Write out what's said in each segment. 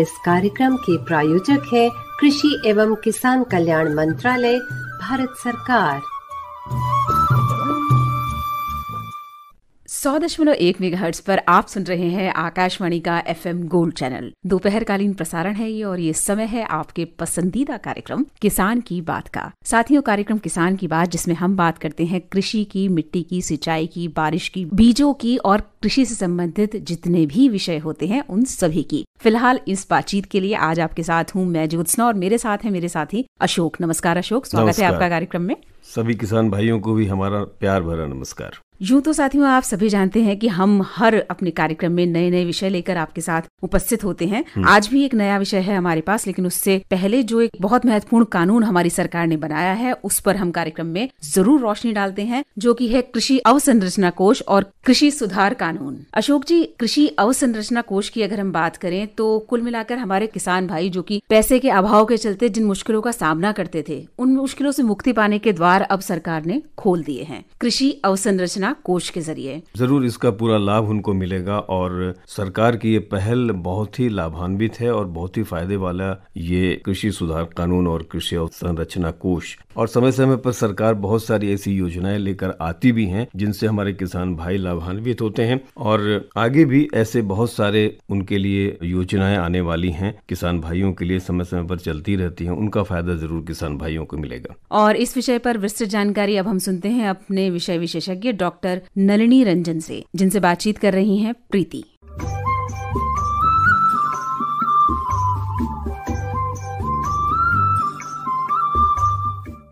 इस कार्यक्रम के प्रायोजक है कृषि एवं किसान कल्याण मंत्रालय, भारत सरकार। 100.1 मेगाहर्ट्ज पर आप सुन रहे हैं आकाशवाणी का FM गोल्ड चैनल। दोपहरकालीन प्रसारण है ये और ये समय है आपके पसंदीदा कार्यक्रम किसान की बात का। साथियों, कार्यक्रम किसान की बात जिसमें हम बात करते हैं कृषि की, मिट्टी की, सिंचाई की, बारिश की, बीजों की और कृषि से संबंधित जितने भी विषय होते हैं उन सभी की। फिलहाल इस बातचीत के लिए आज आपके साथ हूँ मैं ज्योत्सना और मेरे साथ है मेरे साथी अशोक। नमस्कार अशोक, स्वागत है आपका कार्यक्रम में। सभी किसान भाइयों को भी हमारा प्यार भरा नमस्कार। यूं तो साथियों आप सभी जानते हैं कि हम हर अपने कार्यक्रम में नए नए विषय लेकर आपके साथ उपस्थित होते हैं। आज भी एक नया विषय है हमारे पास, लेकिन उससे पहले जो एक बहुत महत्वपूर्ण कानून हमारी सरकार ने बनाया है उस पर हम कार्यक्रम में जरूर रोशनी डालते हैं, जो कि है कृषि अवसंरचना कोष और कृषि सुधार कानून। अशोक जी, कृषि अवसंरचना कोष की अगर हम बात करें तो कुल मिलाकर हमारे किसान भाई जो कि पैसे के अभाव के चलते जिन मुश्किलों का सामना करते थे, उन मुश्किलों से मुक्ति पाने के द्वार अब सरकार ने खोल दिए हैं कृषि अवसंरचना कोष के जरिए। जरूर इसका पूरा लाभ उनको मिलेगा और सरकार की ये पहल बहुत ही लाभान्वित है और बहुत ही फायदे वाला ये कृषि सुधार कानून और कृषि अवसंरचना कोष। और समय समय पर सरकार बहुत सारी ऐसी योजनाएं लेकर आती भी हैं जिनसे हमारे किसान भाई लाभान्वित होते हैं और आगे भी ऐसे बहुत सारे उनके लिए योजनाएं आने वाली हैं, किसान भाइयों के लिए समय समय पर चलती रहती हैं। उनका फायदा जरूर किसान भाइयों को मिलेगा। और इस विषय पर विस्तृत जानकारी अब हम सुनते हैं अपने विषय विशेषज्ञ डॉक्टर नलिनी रंजन से, जिनसे बातचीत कर रही हैं प्रीति।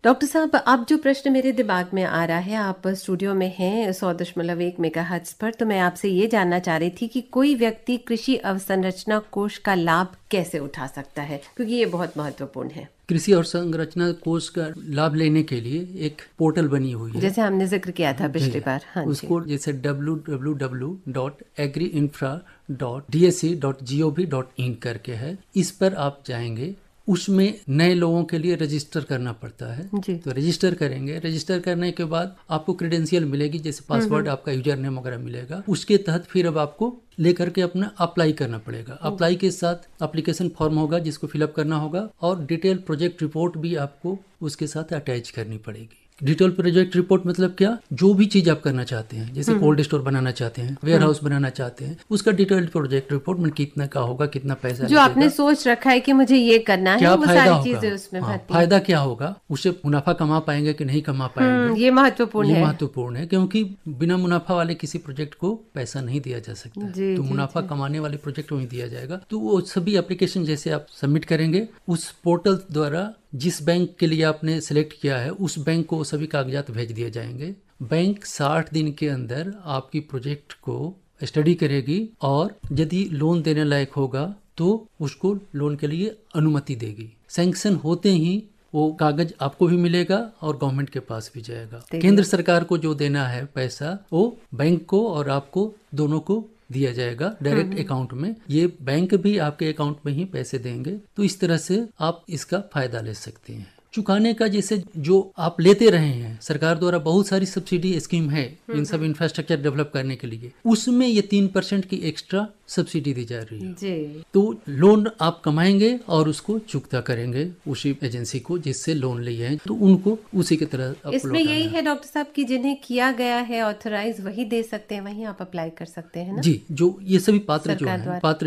डॉक्टर साहब, अब जो प्रश्न मेरे दिमाग में आ रहा है, आप स्टूडियो में हैं 100.1 मेगाहर्ट्ज पर, तो मैं आपसे ये जानना चाह रही थी कि कोई व्यक्ति कृषि अवसंरचना कोष का लाभ कैसे उठा सकता है, क्योंकि ये बहुत महत्वपूर्ण है। कृषि अवसंरचना कोष का लाभ लेने के लिए एक पोर्टल बनी हुई है, जैसे हमने जिक्र किया था पिछली बार। हाँ, उसको जैसे www.agriinfra.dsc.gov.in करके है, इस पर आप जाएंगे। उसमें नए लोगों के लिए रजिस्टर करना पड़ता है जी। तो रजिस्टर करेंगे, रजिस्टर करने के बाद आपको क्रेडेंशियल मिलेगी, जैसे पासवर्ड, आपका यूजर नेम वगैरह मिलेगा। उसके तहत फिर अब आपको लेकर के अपना अप्लाई करना पड़ेगा। अप्लाई के साथ एप्लीकेशन फॉर्म होगा जिसको फिलअप करना होगा और डिटेल प्रोजेक्ट रिपोर्ट भी आपको उसके साथ अटैच करनी पड़ेगी। डिटेल प्रोजेक्ट रिपोर्ट मतलब क्या, जो भी चीज आप करना चाहते हैं, जैसे कोल्ड स्टोर बनाना चाहते हैं, वेयर हाउस बनाना चाहते हैं, उसका डिटेल प्रोजेक्ट रिपोर्ट में कितना का होगा, कितना पैसा जो आपने सोच रखा है कि मुझे ये करना है, वो सारी चीजें उसमें फायदा क्या होगा, उससे मुनाफा कमा पाएंगे कि नहीं कमा पाएंगे, ये महत्वपूर्ण है क्योंकि बिना मुनाफा वाले किसी प्रोजेक्ट को पैसा नहीं दिया जा सकता, तो मुनाफा कमाने वाले प्रोजेक्ट को ही दिया जाएगा। तो वो सभी एप्लीकेशन जैसे आप सबमिट करेंगे, उस पोर्टल द्वारा जिस बैंक के लिए आपने सिलेक्ट किया है उस बैंक को सभी कागजात भेज दिए जाएंगे। बैंक 60 दिन के अंदर आपकी प्रोजेक्ट को स्टडी करेगी और यदि लोन देने लायक होगा तो उसको लोन के लिए अनुमति देगी। सैंक्शन होते ही वो कागज आपको भी मिलेगा और गवर्नमेंट के पास भी जाएगा। केंद्र सरकार को जो देना है पैसा वो बैंक को और आपको दोनों को दिया जाएगा डायरेक्ट अकाउंट में। ये बैंक भी आपके अकाउंट में ही पैसे देंगे। तो इस तरह से आप इसका फायदा ले सकते हैं। चुकाने का जैसे जो आप लेते रहे हैं, सरकार द्वारा बहुत सारी सब्सिडी स्कीम है इन सब इंफ्रास्ट्रक्चर डेवलप करने के लिए, उसमें ये 3% की एक्स्ट्रा सब्सिडी दी जा रही है जी। तो लोन आप कमाएंगे और उसको चुकता करेंगे उसी एजेंसी को जिससे लोन लिए हैं, तो उनको उसी की तरह इसमें यही है डॉक्टर साहब कि जिन्हें किया गया है ऑथराइज वही दे सकते हैं, वही आप अप्लाई कर सकते हैं ना जी। जो ये सभी पात्र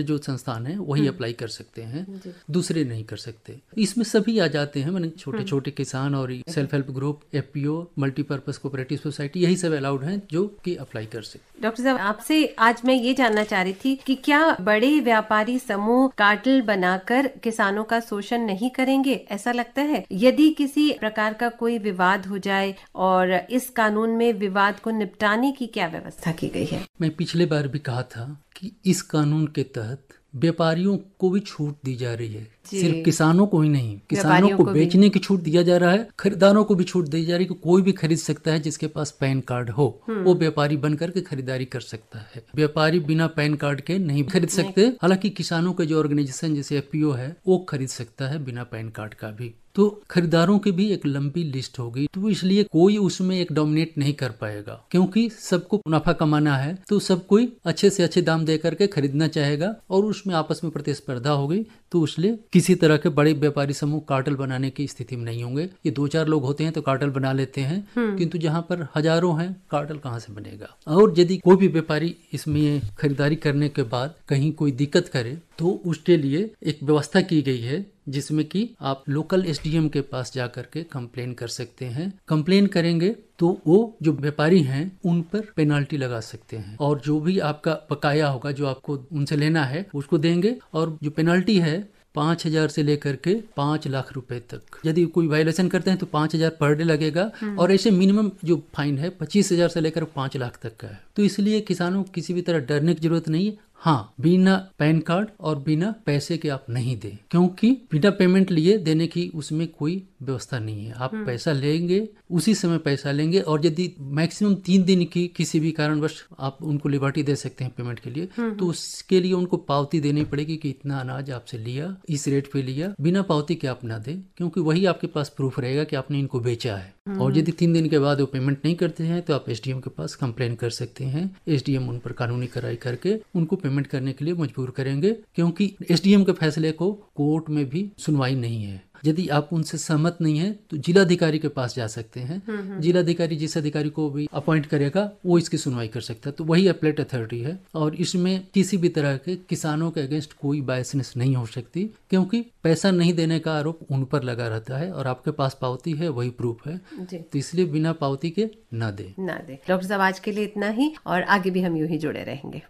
जो संस्थान है वही अप्लाई कर सकते हैं, दूसरे नहीं कर सकते। इसमें सभी आ जाते हैं, मैंने छोटे छोटे किसान और self help group, FPO, multipurpose cooperative society, यही सब अलाउड हैं जो कि अप्लाई कर सकते। डॉक्टर साहब, आपसे आज मैं ये जानना चाह रही थी कि क्या बड़े व्यापारी समूह कार्टेल बनाकर किसानों का शोषण नहीं करेंगे, ऐसा लगता है? यदि किसी प्रकार का कोई विवाद हो जाए और इस कानून में विवाद को निपटाने की क्या व्यवस्था की गई है? मैं पिछले बार भी कहा था कि इस कानून के तहत व्यापारियों को भी छूट दी जा रही है सिर्फ किसानों को ही नहीं, किसानों को बेचने की छूट दिया जा रहा है, खरीदारों को भी छूट दी जा रही है कि कोई भी खरीद सकता है जिसके पास पैन कार्ड हो, वो व्यापारी बन करके खरीदारी कर सकता है। व्यापारी बिना पैन कार्ड के नहीं खरीद सकते। हालांकि किसानों के जो ऑर्गेनाइजेशन जैसे FPO है वो खरीद सकता है बिना पैन कार्ड का भी। तो खरीदारों की भी एक लंबी लिस्ट होगी, तो इसलिए कोई उसमें एक डोमिनेट नहीं कर पाएगा, क्योंकि सबको मुनाफा कमाना है तो सब कोई अच्छे से अच्छे दाम दे करके खरीदना चाहेगा और उसमें आपस में प्रतिस्पर्धा होगी। तो इसलिए किसी तरह के बड़े व्यापारी समूह कार्टेल बनाने की स्थिति में नहीं होंगे। ये 2-4 लोग होते हैं तो कार्टेल बना लेते हैं, किंतु जहाँ पर हजारों हैं कार्टेल कहाँ से बनेगा। और यदि कोई भी व्यापारी इसमें खरीदारी करने के बाद कहीं कोई दिक्कत करे तो उसके लिए एक व्यवस्था की गई है जिसमें कि आप लोकल SDM के पास जाकर के कंप्लेन कर सकते हैं। कंप्लेन करेंगे तो वो जो व्यापारी हैं उन पर पेनाल्टी लगा सकते हैं और जो भी आपका बकाया होगा जो आपको उनसे लेना है उसको देंगे। और जो पेनाल्टी है 5,000 से लेकर के 5 लाख रुपए तक। यदि कोई वायलेशन करते हैं तो 5,000 पर डे लगेगा और ऐसे मिनिमम जो फाइन है 25,000 से लेकर 5 लाख तक का है। तो इसलिए किसानों को किसी भी तरह डरने की जरूरत नहीं है। हाँ, बिना पैन कार्ड और बिना पैसे के आप नहीं दें, क्योंकि बिना पेमेंट लिए देने की उसमें कोई व्यवस्था नहीं है। आप पैसा लेंगे उसी समय पैसा लेंगे और यदि मैक्सिमम 3 दिन की किसी भी कारणवश आप उनको लिबर्टी दे सकते हैं पेमेंट के लिए, तो उसके लिए उनको पावती देनी पड़ेगी कि इतना अनाज आपसे लिया, इस रेट पे लिया। बिना पावती के आप ना दें, क्योंकि वही आपके पास प्रूफ रहेगा कि आपने इनको बेचा है। और यदि 3 दिन के बाद वो पेमेंट नहीं करते हैं तो आप SDM के पास कंप्लेन कर सकते हैं। SDM उन पर कानूनी कार्रवाई करके उनको पेमेंट करने के लिए मजबूर करेंगे, क्योंकि SDM के फैसले को कोर्ट में भी सुनवाई नहीं है। यदि आप उनसे सहमत नहीं है तो जिलाधिकारी के पास जा सकते हैं। जिलाधिकारी जिस अधिकारी को भी अपॉइंट करेगा वो इसकी सुनवाई कर सकता है। तो वही अपीलेट अथॉरिटी है और इसमें किसी भी तरह के किसानों के अगेंस्ट कोई बायसनेस नहीं हो सकती, क्योंकि पैसा नहीं देने का आरोप उन पर लगा रहता है और आपके पास पावती है वही प्रूफ है। तो इसलिए बिना पावती के ना दे। डॉक्टर साहब आज के लिए इतना ही और आगे भी हम यूं ही जुड़े रहेंगे।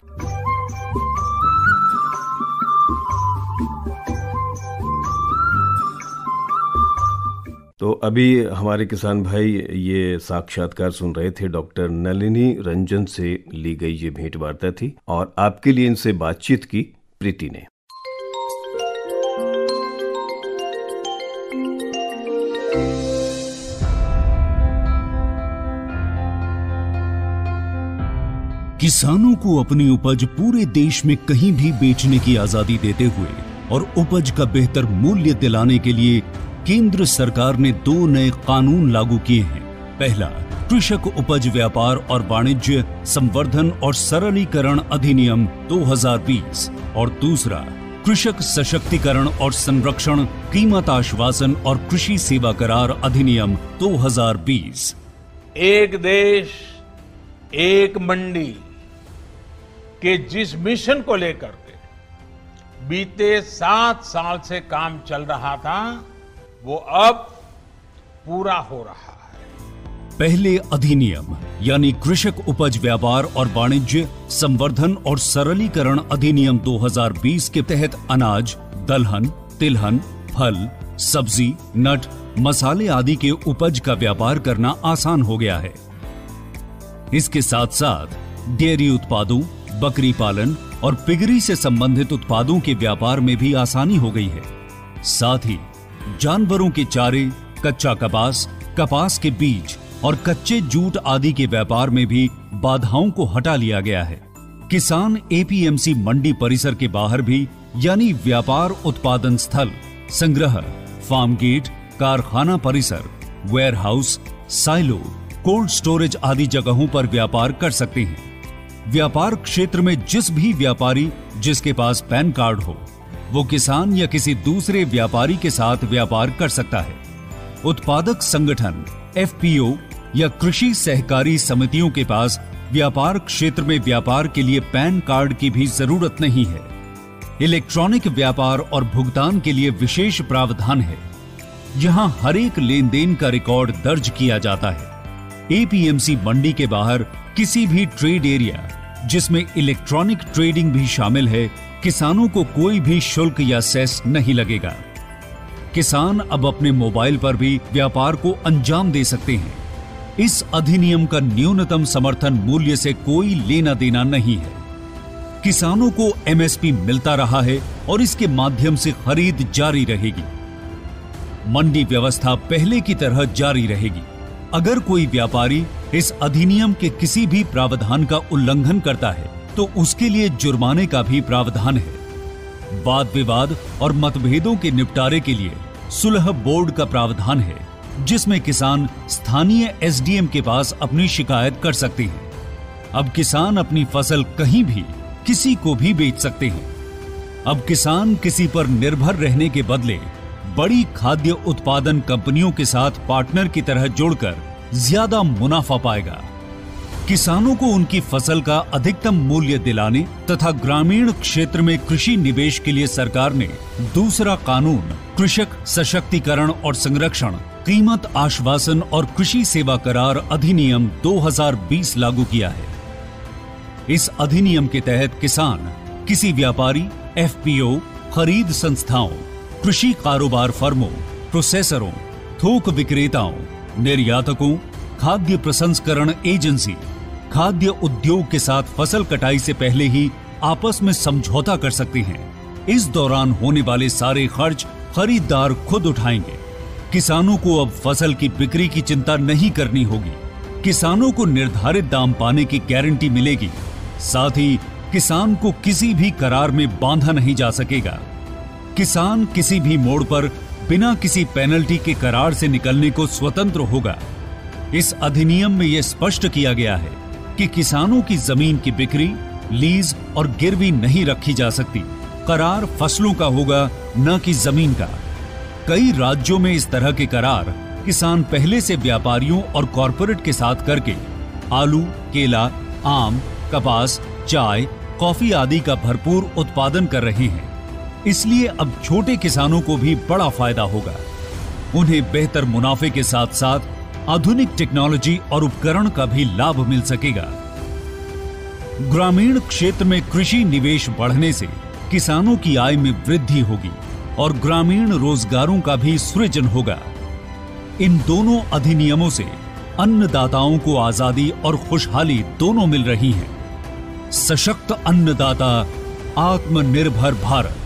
तो अभी हमारे किसान भाई ये साक्षात्कार सुन रहे थे, डॉक्टर नलिनी रंजन से ली गई ये भेंट वार्ता थी और आपके लिए इनसे बातचीत की प्रीति ने। किसानों को अपनी उपज पूरे देश में कहीं भी बेचने की आजादी देते हुए और उपज का बेहतर मूल्य दिलाने के लिए केंद्र सरकार ने 2 नए कानून लागू किए हैं। पहला, कृषक उपज व्यापार और वाणिज्य संवर्धन और सरलीकरण अधिनियम 2020 और दूसरा, कृषक सशक्तिकरण और संरक्षण कीमत आश्वासन और कृषि सेवा करार अधिनियम 2020। एक देश एक मंडी के जिस मिशन को लेकर के बीते 7 साल से काम चल रहा था वो अब पूरा हो रहा है। पहले अधिनियम यानी कृषक उपज व्यापार और वाणिज्य संवर्धन और सरलीकरण अधिनियम 2020 के तहत अनाज, दलहन, तिलहन, फल, सब्जी, नट, मसाले आदि के उपज का व्यापार करना आसान हो गया है। इसके साथ साथ डेयरी उत्पादों, बकरी पालन और पिगरी से संबंधित उत्पादों के व्यापार में भी आसानी हो गई है। साथ ही जानवरों के चारे, कच्चा कपास, कपास के बीज और कच्चे जूट आदि के व्यापार में भी बाधाओं को हटा लिया गया है। किसान APMC मंडी परिसर के बाहर भी यानी व्यापार उत्पादन स्थल, संग्रह, फार्म गेट, कारखाना परिसर, वेयरहाउस, साइलो, कोल्ड स्टोरेज आदि जगहों पर व्यापार कर सकते हैं। व्यापार क्षेत्र में जिस भी व्यापारी जिसके पास पैन कार्ड हो वो किसान या किसी दूसरे व्यापारी के साथ व्यापार कर सकता है। उत्पादक संगठन, FPO या कृषि सहकारी समितियों के पास व्यापार क्षेत्र में व्यापार के लिए पैन कार्ड की भी जरूरत नहीं है। इलेक्ट्रॉनिक व्यापार और भुगतान के लिए विशेष प्रावधान है। यहां हर एक लेन देन का रिकॉर्ड दर्ज किया जाता है। APMC मंडी के बाहर किसी भी ट्रेड एरिया जिसमें इलेक्ट्रॉनिक ट्रेडिंग भी शामिल है, किसानों को कोई भी शुल्क या सेस नहीं लगेगा। किसान अब अपने मोबाइल पर भी व्यापार को अंजाम दे सकते हैं। इस अधिनियम का न्यूनतम समर्थन मूल्य से कोई लेना देना नहीं है। किसानों को एमएसपी मिलता रहा है और इसके माध्यम से खरीद जारी रहेगी। मंडी व्यवस्था पहले की तरह जारी रहेगी। अगर कोई व्यापारी इस अधिनियम के किसी भी प्रावधान का उल्लंघन करता है तो उसके लिए जुर्माने का भी प्रावधान है। वाद विवाद और मतभेदों के निपटारे के लिए सुलह बोर्ड का प्रावधान है, जिसमें किसान स्थानीय एसडीएम के पास अपनी शिकायत कर सकते हैं। अब किसान अपनी फसल कहीं भी किसी को भी बेच सकते हैं। अब किसान किसी पर निर्भर रहने के बदले बड़ी खाद्य उत्पादन कंपनियों के साथ पार्टनर की तरह जोड़कर ज्यादा मुनाफा पाएगा। किसानों को उनकी फसल का अधिकतम मूल्य दिलाने तथा ग्रामीण क्षेत्र में कृषि निवेश के लिए सरकार ने दूसरा कानून कृषक सशक्तिकरण और संरक्षण, कीमत आश्वासन और कृषि सेवा करार अधिनियम 2020 लागू किया है। इस अधिनियम के तहत किसान किसी व्यापारी, एफपीओ, खरीद संस्थाओं, कृषि कारोबार फर्मों, प्रोसेसरों, थोक विक्रेताओं, निर्यातकों, खाद्य प्रसंस्करण एजेंसी, खाद्य उद्योग के साथ फसल कटाई से पहले ही आपस में समझौता कर सकते हैं। इस दौरान होने वाले सारे खर्च खरीदार खुद उठाएंगे। किसानों को अब फसल की बिक्री की चिंता नहीं करनी होगी। किसानों को निर्धारित दाम पाने की गारंटी मिलेगी। साथ ही किसान को किसी भी करार में बांधा नहीं जा सकेगा। किसान किसी भी मोड़ पर बिना किसी पेनल्टी के करार से निकलने को स्वतंत्र होगा। इस अधिनियम में यह स्पष्ट किया गया है कि किसानों की जमीन की बिक्री, लीज और गिरवी नहीं रखी जा सकती। करार फसलों का होगा, न कि जमीन का। कई राज्यों में इस तरह के करार किसान पहले से व्यापारियों और कॉरपोरेट के साथ करके आलू, केला, आम, कपास, चाय, कॉफी आदि का भरपूर उत्पादन कर रहे हैं। इसलिए अब छोटे किसानों को भी बड़ा फायदा होगा। उन्हें बेहतर मुनाफे के साथ साथ आधुनिक टेक्नोलॉजी और उपकरण का भी लाभ मिल सकेगा। ग्रामीण क्षेत्र में कृषि निवेश बढ़ने से किसानों की आय में वृद्धि होगी और ग्रामीण रोजगारों का भी सृजन होगा। इन दोनों अधिनियमों से अन्नदाताओं को आजादी और खुशहाली दोनों मिल रही हैं। सशक्त अन्नदाता, आत्मनिर्भर भारत।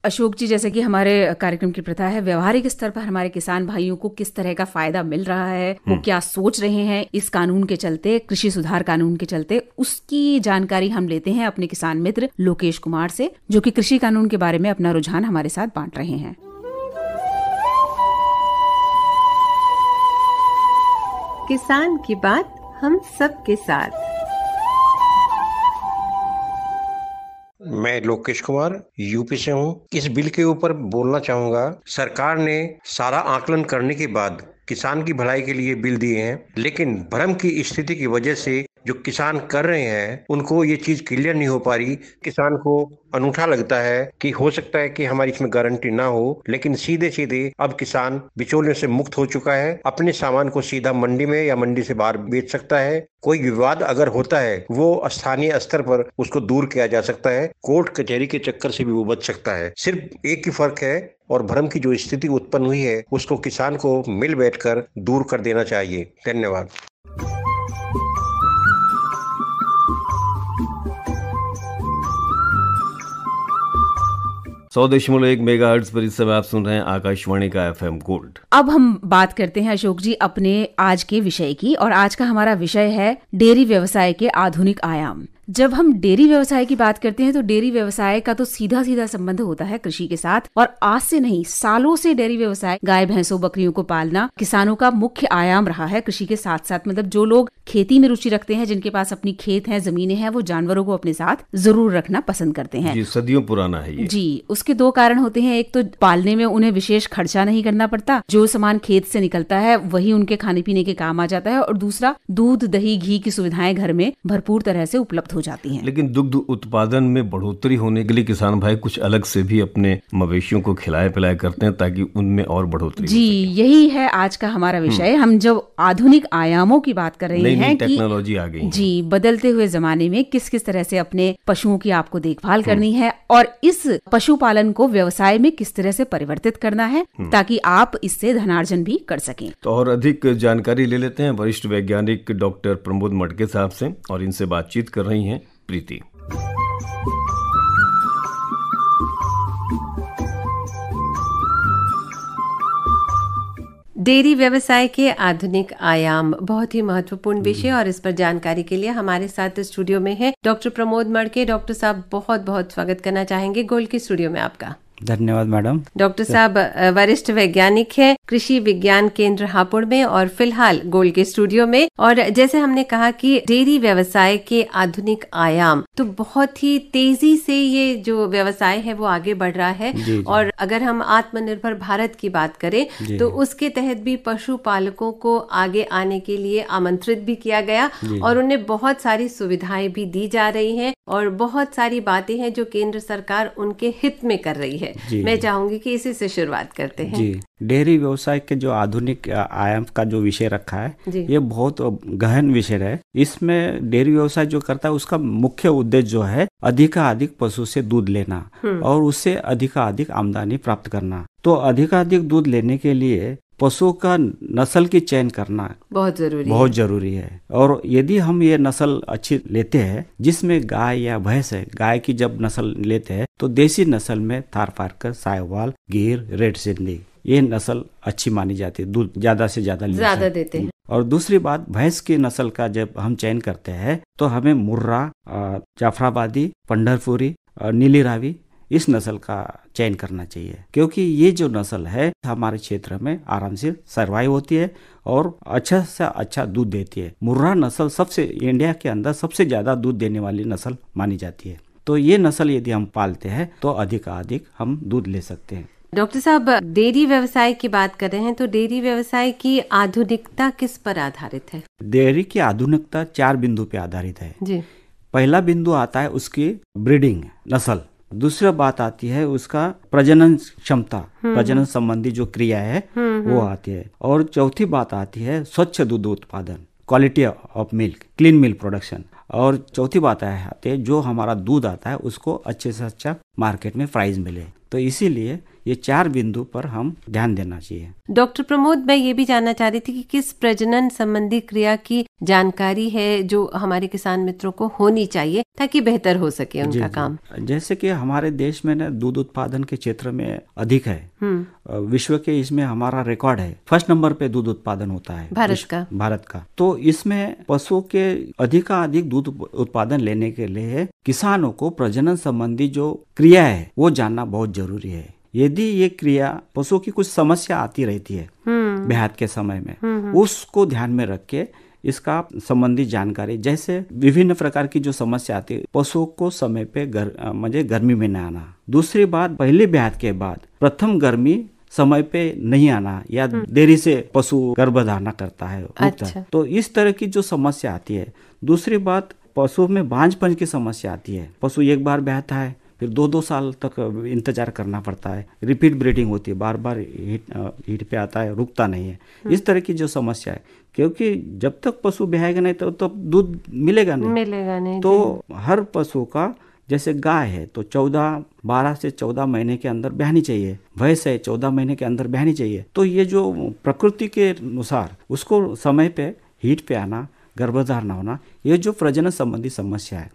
अशोक जी, जैसे कि हमारे कार्यक्रम की प्रथा है, व्यवहारिक स्तर पर हमारे किसान भाइयों को किस तरह का फायदा मिल रहा है, वो क्या सोच रहे हैं इस कानून के चलते, कृषि सुधार कानून के चलते, उसकी जानकारी हम लेते हैं अपने किसान मित्र लोकेश कुमार से, जो कि कृषि कानून के बारे में अपना रुझान हमारे साथ बांट रहे हैं। किसान की बात हम सबके साथ। मैं लोकेश कुमार यूपी से हूँ। इस बिल के ऊपर बोलना चाहूँगा। सरकार ने सारा आकलन करने के बाद किसान की भलाई के लिए बिल दिए हैं, लेकिन भ्रम की स्थिति की वजह से जो किसान कर रहे हैं उनको ये चीज क्लियर नहीं हो पा रही। किसान को अनूठा लगता है कि हो सकता है कि हमारी इसमें गारंटी ना हो, लेकिन सीधे सीधे अब किसान बिचौलियों से मुक्त हो चुका है। अपने सामान को सीधा मंडी में या मंडी से बाहर बेच सकता है। कोई विवाद अगर होता है वो स्थानीय स्तर पर उसको दूर किया जा सकता है। कोर्ट कचहरी के चक्कर से भी वो बच सकता है। सिर्फ एक ही फर्क है, और भ्रम की जो स्थिति उत्पन्न हुई है उसको किसान को मिल बैठकर दूर कर देना चाहिए। धन्यवाद। 100.1 मेगाहर्ट्ज पर इस समय आप सुन रहे हैं आकाशवाणी का FM गोल्ड। अब हम बात करते हैं अशोक जी अपने आज के विषय की, और आज का हमारा विषय है डेयरी व्यवसाय के आधुनिक आयाम। जब हम डेयरी व्यवसाय की बात करते हैं तो डेयरी व्यवसाय का तो सीधा सीधा संबंध होता है कृषि के साथ, और आज से नहीं सालों से डेयरी व्यवसाय, गाय भैंसों बकरियों को पालना किसानों का मुख्य आयाम रहा है। कृषि के साथ साथ मतलब जो लोग खेती में रुचि रखते हैं, जिनके पास अपनी खेत है, जमीनें हैं, वो जानवरों को अपने साथ जरूर रखना पसंद करते हैं। जी, सदियों पुराना है ये। जी, उसके दो कारण होते हैं। एक तो पालने में उन्हें विशेष खर्चा नहीं करना पड़ता, जो सामान खेत से निकलता है वही उनके खाने पीने के काम आ जाता है, और दूसरा दूध, दही, घी की सुविधाएं घर में भरपूर तरह से उपलब्ध हो जाती हैं। लेकिन दुग्ध उत्पादन में बढ़ोतरी होने के लिए किसान भाई कुछ अलग से भी अपने मवेशियों को खिलाए पिलाए करते हैं ताकि उनमें और बढ़ोतरी। जी, यही है आज का हमारा विषय। हम जब आधुनिक आयामों की बात कर रहे हैं, हैं कि टेक्नोलॉजी आ गई जी बदलते हुए जमाने में किस किस तरह से अपने पशुओं की आपको देखभाल करनी है और इस पशुपालन को व्यवसाय में किस तरह से परिवर्तित करना है ताकि आप इससे धनार्जन भी कर सकें। तो और अधिक जानकारी ले लेते हैं वरिष्ठ वैज्ञानिक डॉक्टर प्रमोद मडके साहब से, और इनसे बातचीत कर रही हैं प्रीति। डेयरी व्यवसाय के आधुनिक आयाम बहुत ही महत्वपूर्ण विषय, और इस पर जानकारी के लिए हमारे साथ स्टूडियो में है डॉक्टर प्रमोद मडके। डॉक्टर साहब बहुत बहुत स्वागत करना चाहेंगे गोल्ड के स्टूडियो में आपका। धन्यवाद मैडम। डॉक्टर साहब वरिष्ठ वैज्ञानिक है कृषि विज्ञान केंद्र हापुड़ में और फिलहाल गोल्ड के स्टूडियो में। और जैसे हमने कहा कि डेयरी व्यवसाय के आधुनिक आयाम, तो बहुत ही तेजी से ये जो व्यवसाय है वो आगे बढ़ रहा है। जी। और अगर हम आत्मनिर्भर भारत की बात करें तो उसके तहत भी पशुपालकों को आगे आने के लिए आमंत्रित भी किया गया और उन्हें बहुत सारी सुविधाएं भी दी जा रही हैं और बहुत सारी बातें हैं जो केंद्र सरकार उनके हित में कर रही है। मैं चाहूंगी कि इसी से शुरुआत करते हैं। जी, डेयरी व्यवसाय के जो आधुनिक आयाम का जो विषय रखा है ये बहुत गहन विषय है। इसमें डेयरी व्यवसाय जो करता है उसका मुख्य उद्देश्य जो है अधिकाधिक पशु से दूध लेना और उससे अधिकाधिक आमदनी प्राप्त करना। तो अधिकाधिक दूध लेने के लिए पशुओं का नस्ल की चयन करना बहुत जरूरी है। और यदि हम ये नस्ल अच्छी लेते हैं, जिसमें गाय या भैंस है, गाय की जब नस्ल लेते हैं तो देसी नस्ल में थारपारकर, साहिवाल, गिर, रेड सिंधी, ये नस्ल अच्छी मानी जाती है, दूध ज्यादा से ज्यादा देते हैं। और दूसरी बात, भैंस की नस्ल का जब हम चयन करते हैं तो हमें मुर्रा, जाफराबादी, पंढरपुरी, नीली रावी, इस नस्ल का चयन करना चाहिए, क्योंकि ये जो नस्ल है हमारे क्षेत्र में आराम से सर्वाइव होती है और अच्छा से अच्छा दूध देती है। मुर्रा नस्ल सबसे इंडिया के अंदर सबसे ज्यादा दूध देने वाली नस्ल मानी जाती है। तो ये नस्ल यदि हम पालते हैं तो अधिकाधिक हम दूध ले सकते हैं। डॉक्टर साहब, डेयरी व्यवसाय की बात कर रहे हैं तो डेयरी व्यवसाय की आधुनिकता किस पर आधारित है? डेयरी की आधुनिकता 4 बिंदु पे आधारित है जी। पहला बिंदु आता है उसकी ब्रीडिंग नस्ल, दूसरा बात आती है उसका प्रजनन क्षमता, प्रजनन संबंधी जो क्रिया है वो आती है, और चौथी बात आती है स्वच्छ दूध उत्पादन, quality of milk, clean milk production, और चौथी बात आती है जो हमारा दूध आता है उसको अच्छे से अच्छा मार्केट में प्राइस मिले। तो इसीलिए ये 4 बिंदु पर हम ध्यान देना चाहिए। डॉक्टर प्रमोद, मैं ये भी जानना चाह रही थी कि किस प्रजनन संबंधी क्रिया की जानकारी है जो हमारे किसान मित्रों को होनी चाहिए ताकि बेहतर हो सके उनका काम। जैसे कि हमारे देश में ना दूध उत्पादन के क्षेत्र में अधिक है, विश्व के इसमें हमारा रिकॉर्ड है, फर्स्ट नंबर पे दूध उत्पादन होता है भारत का। तो इसमें पशुओं के अधिकाधिक दूध उत्पादन लेने के लिए किसानों को प्रजनन संबंधी जो क्रिया है वो जानना बहुत जरूरी है। यदि ये क्रिया पशुओं की कुछ समस्या आती रहती है ब्याहत के समय में, उसको ध्यान में रख के इसका संबंधी जानकारी, जैसे विभिन्न प्रकार की जो समस्या आती है, पशुओं को समय पे गर्मी में न आना, दूसरी बात पहले ब्याहत के बाद प्रथम गर्मी समय पे नहीं आना या देरी से पशु गर्भधारण करता है, अच्छा। तो इस तरह की जो समस्या आती है। दूसरी बात, पशु में बांझपन की समस्या आती है, पशु एक बार ब्याहता है फिर 2-2 साल तक इंतजार करना पड़ता है, रिपीट ब्रीडिंग होती है, बार बार हीट पे आता है, रुकता नहीं है, इस तरह की जो समस्या है, क्योंकि जब तक पशु ब्याहेगा नहीं तो दूध मिलेगा नहीं। तो हर पशु का, जैसे गाय है तो 12 से 14 महीने के अंदर ब्याहनी चाहिए, भैंस है 14 महीने के अंदर ब्याहनी चाहिए। तो ये जो प्रकृति के अनुसार उसको समय पे हीट पे आना, गर्भधारण होना, ये जो प्रजनन संबंधी समस्या है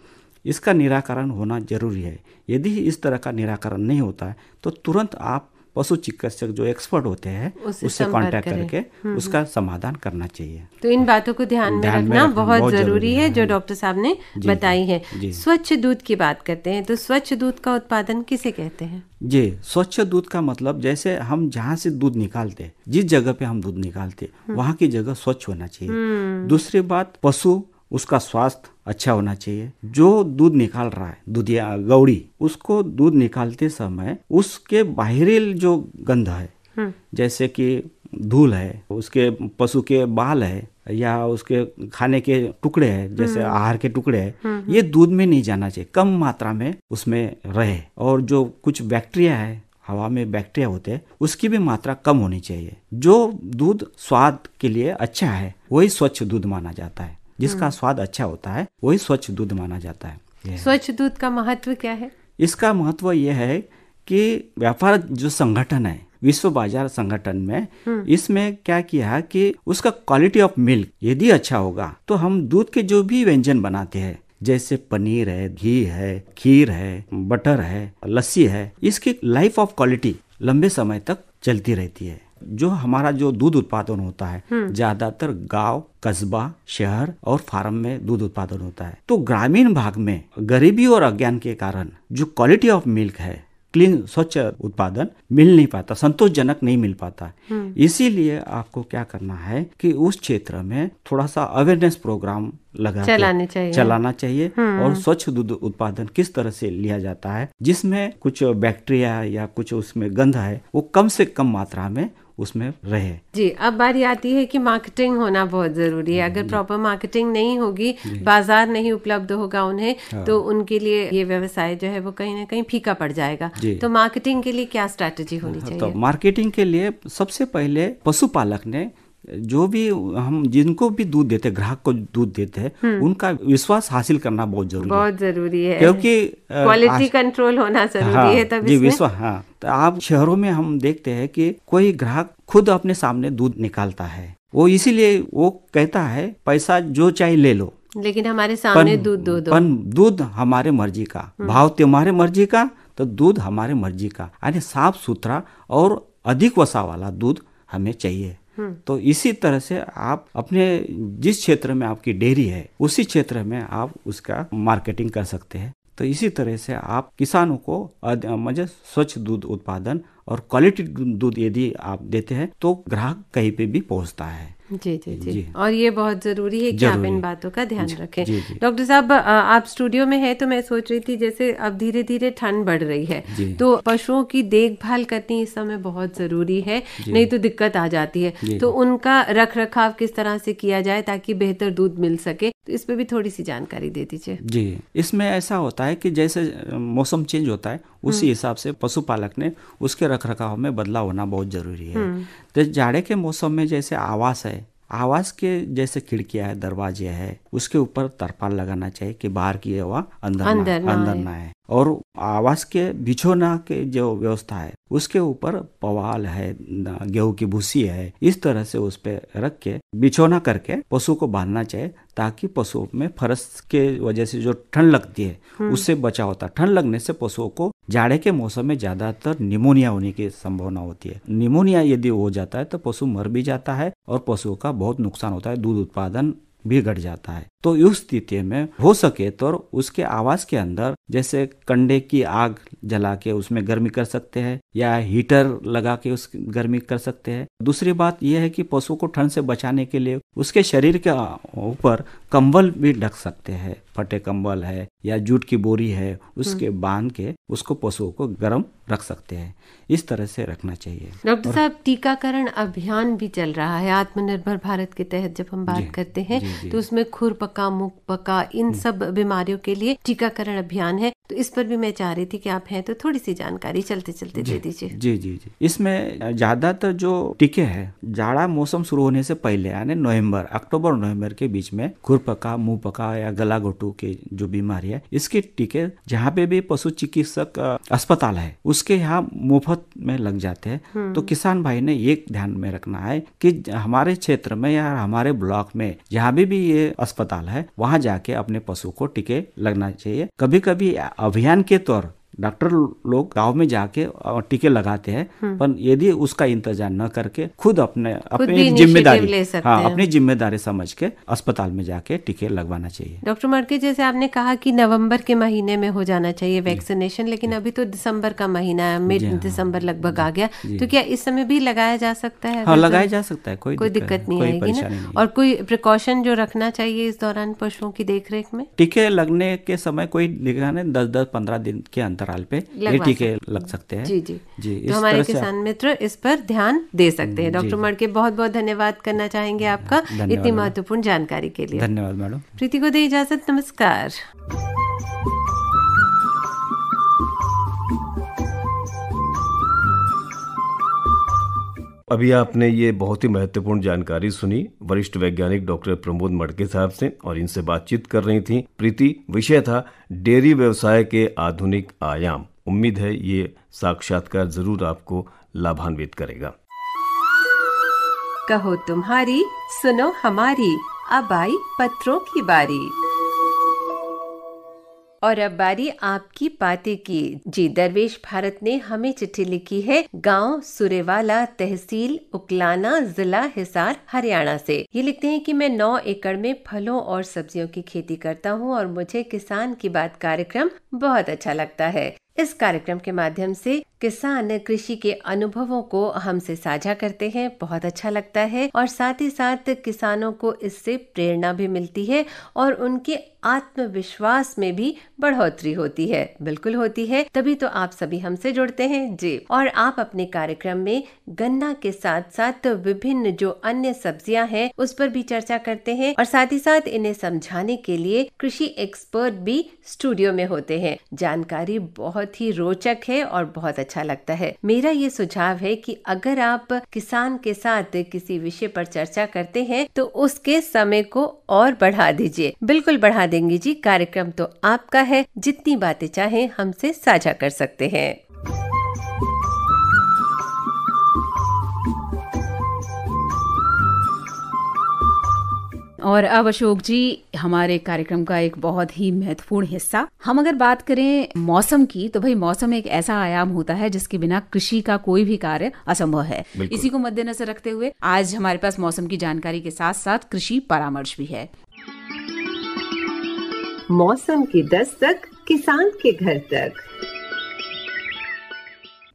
इसका निराकरण होना जरूरी है। यदि इस तरह का निराकरण नहीं होता है तो तुरंत आप पशु चिकित्सक जो एक्सपर्ट होते हैं उससे कांटेक्ट करके उसका समाधान करना चाहिए। तो इन बातों को ध्यान में रखना बहुत जरूरी है जो डॉक्टर साहब ने बताई है। स्वच्छ दूध की बात करते हैं तो स्वच्छ दूध का उत्पादन किसे कहते हैं? जी, स्वच्छ दूध का मतलब जैसे हम जहाँ से दूध निकालते, जिस जगह पे हम दूध निकालते वहाँ की जगह स्वच्छ होना चाहिए। दूसरी बात, पशु उसका स्वास्थ्य अच्छा होना चाहिए। जो दूध निकाल रहा है, दूधिया गौड़ी, उसको दूध निकालते समय उसके बाहरी जो गंध है, जैसे कि धूल है, उसके पशु के बाल है या उसके खाने के टुकड़े हैं, जैसे आहार के टुकड़े हैं, ये दूध में नहीं जाना चाहिए, कम मात्रा में उसमें रहे। और जो कुछ बैक्टीरिया है, हवा में बैक्टीरिया होते हैं, उसकी भी मात्रा कम होनी चाहिए। जो दूध स्वाद के लिए अच्छा है वही स्वच्छ दूध माना जाता है। जिसका स्वाद अच्छा होता है वही स्वच्छ दूध माना जाता है। स्वच्छ दूध का महत्व क्या है? इसका महत्व यह है कि व्यापार जो संगठन है, विश्व बाजार संगठन में, इसमें क्या किया कि उसका क्वालिटी ऑफ मिल्क यदि अच्छा होगा तो हम दूध के जो भी व्यंजन बनाते हैं, जैसे पनीर है, घी है, खीर है, बटर है, लस्सी है, इसकी लाइफ ऑफ क्वालिटी लंबे समय तक चलती रहती है। जो हमारा जो दूध उत्पादन होता है ज्यादातर गांव, कस्बा, शहर और फार्म में दूध उत्पादन होता है। तो ग्रामीण भाग में गरीबी और अज्ञान के कारण जो क्वालिटी ऑफ मिल्क है, क्लीन स्वच्छ उत्पादन मिल नहीं पाता, संतोषजनक नहीं मिल पाता। इसीलिए आपको क्या करना है कि उस क्षेत्र में थोड़ा सा अवेयरनेस प्रोग्राम चलाना चाहिए और स्वच्छ दूध उत्पादन किस तरह से लिया जाता है, जिसमें कुछ बैक्टीरिया या कुछ उसमें गंध है वो कम से कम मात्रा में उसमें रहे। जी, अब बारी आती है कि मार्केटिंग होना बहुत जरूरी है। अगर प्रॉपर मार्केटिंग नहीं होगी, बाजार नहीं उपलब्ध होगा उन्हें, तो उनके लिए ये व्यवसाय जो है वो कहीं ना कहीं फीका पड़ जाएगा। तो मार्केटिंग के लिए क्या स्ट्रैटेजी होनी चाहिए? तो मार्केटिंग के लिए सबसे पहले पशुपालक ने जो भी हम जिनको भी दूध देते, ग्राहक को दूध देते हैं, उनका विश्वास हासिल करना बहुत जरूरी है, क्योंकि क्वालिटी कंट्रोल होना जरूरी है तब जी विश्वास। हाँ, तो आप शहरों में हम देखते हैं कि कोई ग्राहक खुद अपने सामने दूध निकालता है, वो इसीलिए वो कहता है पैसा जो चाहिए ले लो, लेकिन हमारे सामने दूध दो। दूध हमारे मर्जी का, भाव तुम्हारे मर्जी का, तो दूध हमारे मर्जी का, यानी साफ सुथरा और अधिक वसा वाला दूध हमें चाहिए। तो इसी तरह से आप अपने जिस क्षेत्र में आपकी डेयरी है उसी क्षेत्र में आप उसका मार्केटिंग कर सकते हैं। तो इसी तरह से आप किसानों को मतलब स्वच्छ दूध उत्पादन और क्वालिटी दूध यदि आप देते हैं तो ग्राहक कहीं पे भी पहुंचता है। जी। और ये बहुत जरूरी है कि आप इन बातों का ध्यान रखें। डॉक्टर साहब, आप स्टूडियो में हैं तो मैं सोच रही थी जैसे अब धीरे धीरे ठंड बढ़ रही है तो पशुओं की देखभाल करनी इस समय बहुत जरूरी है, नहीं तो दिक्कत आ जाती है। तो उनका रख रखाव किस तरह से किया जाए ताकि बेहतर दूध मिल सके, तो इस पे भी थोड़ी सी जानकारी दे दीजिए। जी, इसमें ऐसा होता है कि जैसे मौसम चेंज होता है उसी हिसाब से पशुपालक ने उसके रख रखाव में बदलाव होना बहुत जरूरी है। तो जाड़े के मौसम में जैसे आवास है, आवास के जैसे खिड़कियां है, दरवाजे है, उसके ऊपर तरपाल लगाना चाहिए कि बाहर की हवा अंदर ना है। और आवास के बिछोना के जो व्यवस्था है उसके ऊपर पवाल है, गेहूं की भूसी है, इस तरह से उस पे रख के बिछोना करके पशु को बांधना चाहिए ताकि पशुओं में फरस के वजह से जो ठंड लगती है उससे बचाव होता है। ठंड लगने से पशुओं को जाड़े के मौसम में ज्यादातर निमोनिया होने की संभावना होती है। निमोनिया यदि हो जाता है तो पशु मर भी जाता है और पशुओं का बहुत नुकसान होता है, दूध उत्पादन भी घट जाता है। तो उस स्थिति में हो सके तो उसके आवास के अंदर जैसे कंडे की आग जला के उसमें गर्मी कर सकते हैं या हीटर लगा के उस गर्मी कर सकते हैं। दूसरी बात यह है कि पशु को ठंड से बचाने के लिए उसके शरीर के ऊपर कंबल भी ढक सकते हैं, फटे कंबल है या जूट की बोरी है, उसके बांध के उसको पशुओं को गर्म रख सकते हैं। इस तरह से रखना चाहिए। डॉक्टर साहब, टीकाकरण अभियान भी चल रहा है आत्मनिर्भर भारत के तहत। जब हम बात करते हैं तो उसमें खुरपका, मुखपका, इन सब बीमारियों के लिए टीकाकरण अभियान है, तो इस पर भी मैं चाह रही थी कि आप हैं तो थोड़ी सी जानकारी चलते चलते दे दीजिए। जी। इसमें ज्यादातर जो टीके हैं जाड़ा मौसम शुरू होने से पहले यानी अक्टूबर नवंबर के बीच में खुरपका, मुंह पका या गला घोटू के जो बीमारी है इसके टीके जहाँ पे भी पशु चिकित्सक अस्पताल है उसके यहाँ मुफ्त में लग जाते हैं। तो किसान भाई ने ये ध्यान में रखना है कि हमारे क्षेत्र में या हमारे ब्लॉक में जहाँ भी ये अस्पताल है वहाँ जाके अपने पशु को टीके लगना चाहिए। कभी कभी अभियान के तौर डॉक्टर लोग गांव में जाके टीके लगाते हैं, पर यदि उसका इंतजार न करके खुद अपनी जिम्मेदारी समझ के अस्पताल में जाके टीके लगवाना चाहिए। डॉक्टर मर्के, जैसे आपने कहा कि नवंबर के महीने में हो जाना चाहिए वैक्सीनेशन, लेकिन अभी तो दिसंबर का महीना है, मिड दिसंबर लगभग आ गया, तो क्या इस समय भी लगाया जा सकता है? हाँ, लगाया जा सकता है, कोई दिक्कत नहीं आएगी ना? और कोई प्रिकॉशन जो रखना चाहिए इस दौरान पशुओं की देखरेख में? टीके लगने के समय कोई 10-15 दिन के अंतर पे ये टीके लग सकते हैं। जी। तो हमारे किसान मित्र इस पर ध्यान दे सकते हैं। डॉक्टर मर्के, बहुत बहुत धन्यवाद करना चाहेंगे आपका इतनी महत्वपूर्ण जानकारी के लिए। धन्यवाद मैडम। प्रीति को दे इजाजत, नमस्कार। अभी आपने ये बहुत ही महत्वपूर्ण जानकारी सुनी वरिष्ठ वैज्ञानिक डॉक्टर प्रमोद मडके साहब से, और इनसे बातचीत कर रही थी प्रीति। विषय था डेयरी व्यवसाय के आधुनिक आयाम। उम्मीद है ये साक्षात्कार जरूर आपको लाभान्वित करेगा। कहो तुम्हारी, सुनो हमारी, अब आई पत्रों की बारी। और अब बारी आपकी बातें की। जी, दरवेश भारत ने हमें चिट्ठी लिखी है गांव सुरेवाला, तहसील उकलाना, जिला हिसार, हरियाणा से। ये लिखते हैं कि मैं 9 एकड़ में फलों और सब्जियों की खेती करता हूं और मुझे किसान की बात कार्यक्रम बहुत अच्छा लगता है। इस कार्यक्रम के माध्यम से किसान कृषि के अनुभवों को हमसे साझा करते हैं, बहुत अच्छा लगता है। और साथ ही साथ किसानों को इससे प्रेरणा भी मिलती है और उनके आत्मविश्वास में भी बढ़ोतरी होती है। बिल्कुल होती है, तभी तो आप सभी हमसे जुड़ते हैं। जी, और आप अपने कार्यक्रम में गन्ना के साथ साथ विभिन्न जो अन्य सब्जियां हैं उस पर भी चर्चा करते हैं, और साथ ही साथ इन्हें समझाने के लिए कृषि एक्सपर्ट भी स्टूडियो में होते हैं। जानकारी बहुत ही रोचक है और बहुत अच्छा लगता है। मेरा ये सुझाव है कि अगर आप किसान के साथ किसी विषय पर चर्चा करते हैं तो उसके समय को और बढ़ा दीजिए। बिल्कुल बढ़ा देंगे जी, कार्यक्रम तो आपका है, जितनी बातें चाहें हमसे साझा कर सकते हैं। और अब अशोक जी, हमारे कार्यक्रम का एक बहुत ही महत्वपूर्ण हिस्सा, हम अगर बात करें मौसम की, तो भाई मौसम एक ऐसा आयाम होता है जिसके बिना कृषि का कोई भी कार्य असंभव है। इसी को मद्देनजर रखते हुए आज हमारे पास मौसम की जानकारी के साथ साथ कृषि परामर्श भी है। मौसम की दस्तक किसान के घर तक।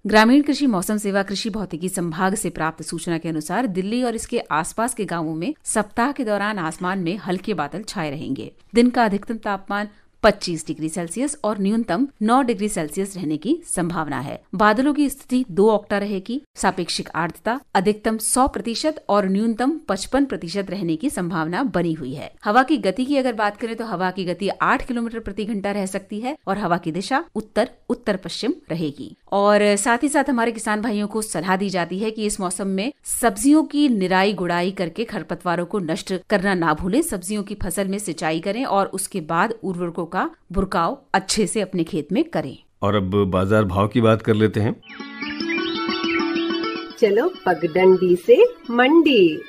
ग्रामीण कृषि मौसम सेवा कृषि भौतिकी संभाग से प्राप्त सूचना के अनुसार दिल्ली और इसके आसपास के गांवों में सप्ताह के दौरान आसमान में हल्के बादल छाए रहेंगे। दिन का अधिकतम तापमान 25 डिग्री सेल्सियस और न्यूनतम 9 डिग्री सेल्सियस रहने की संभावना है। बादलों की स्थिति 2 ऑक्टा रहेगी। सापेक्षिक आर्द्रता अधिकतम 100% और न्यूनतम 55% रहने की संभावना बनी हुई है। हवा की गति की अगर बात करें तो हवा की गति 8 किलोमीटर प्रति घंटा रह सकती है और हवा की दिशा उत्तर उत्तर पश्चिम रहेगी। और साथ ही साथ हमारे किसान भाइयों को सलाह दी जाती है कि इस मौसम में सब्जियों की निराई गुड़ाई करके खरपतवारों को नष्ट करना ना भूलें। सब्जियों की फसल में सिंचाई करें और उसके बाद उर्वरकों का बुरकाव अच्छे से अपने खेत में करें। और अब बाजार भाव की बात कर लेते हैं। चलो पगडंडी से मंडी।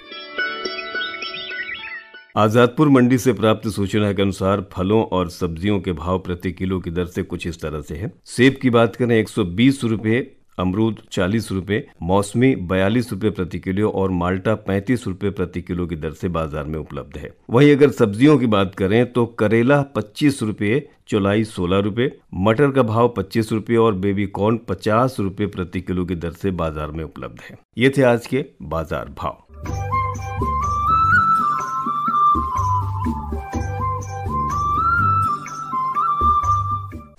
आजादपुर मंडी से प्राप्त सूचना के अनुसार फलों और सब्जियों के भाव प्रति किलो की दर से कुछ इस तरह से है। सेब की बात करें 120 रुपए, अमरूद 40 रुपए, मौसमी 42 रुपए प्रति किलो और माल्टा 35 रुपए प्रति किलो की दर से बाजार में उपलब्ध है। वहीं अगर सब्जियों की बात करें तो करेला 25 रुपए, चौलाई 16 रुपए, मटर का भाव 25 रुपए और बेबी कॉर्न 50 रुपए प्रति किलो की दर से बाजार में उपलब्ध है। ये थे आज के बाजार भाव।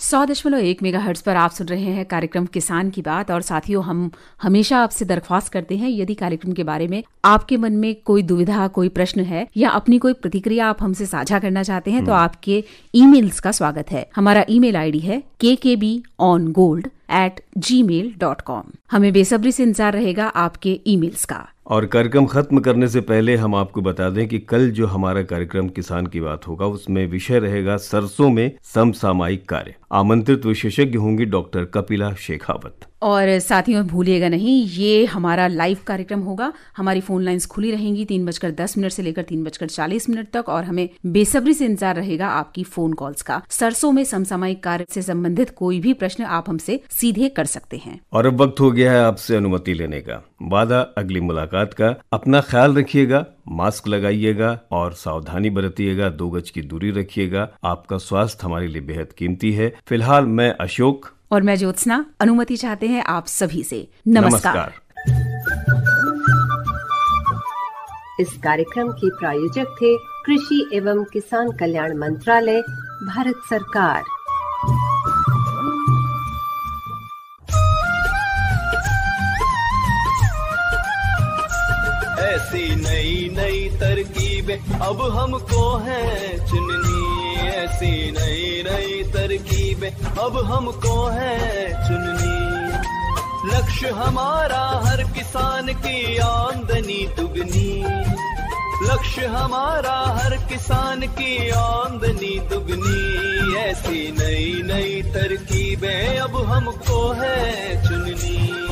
100.1 मेगाहर्ट्ज पर आप सुन रहे हैं कार्यक्रम किसान की बात। और साथियों, हम हमेशा आपसे दरख्वास्त करते हैं, यदि कार्यक्रम के बारे में आपके मन में कोई दुविधा, कोई प्रश्न है या अपनी कोई प्रतिक्रिया आप हमसे साझा करना चाहते हैं तो आपके ईमेल्स का स्वागत है। हमारा ईमेल आईडी है kkbongold@gmail.com। हमें बेसब्री से इंतजार रहेगा आपके ईमेल्स का। और कार्यक्रम खत्म करने से पहले हम आपको बता दें कि कल जो हमारा कार्यक्रम किसान की बात होगा उसमें विषय रहेगा सरसों में समसामयिक कार्य। आमंत्रित विशेषज्ञ होंगी डॉक्टर कपिला शेखावत। और साथियों भूलिएगा नहीं, ये हमारा लाइव कार्यक्रम होगा। हमारी फोन लाइंस खुली रहेंगी 3:10 से लेकर 3:40 तक और हमें बेसब्री से इंतजार रहेगा आपकी फोन कॉल्स का। सरसों में समसामयिक कार्य से संबंधित कोई भी प्रश्न आप हमसे सीधे कर सकते हैं। और अब वक्त हो गया है आपसे अनुमति लेने का। वादा अगली मुलाकात का। अपना ख्याल रखिएगा, मास्क लगाइएगा और सावधानी बरतिएगा, 2 गज की दूरी रखिएगा। आपका स्वास्थ्य हमारे लिए बेहद कीमती है। फिलहाल मैं अशोक और मैं ज्योत्सना अनुमति चाहते हैं आप सभी से। नमस्कार। इस कार्यक्रम के प्रायोजक थे कृषि एवं किसान कल्याण मंत्रालय, भारत सरकार। ऐसी नई नई तरकीबें अब हमको है चुननी, ऐसी नई नई तरकीबें अब हमको है चुननी। लक्ष्य हमारा हर किसान की आमदनी दुगनी, लक्ष्य हमारा हर किसान की आमदनी दुगनी। ऐसी नई नई तरकीबें अब हमको है चुननी।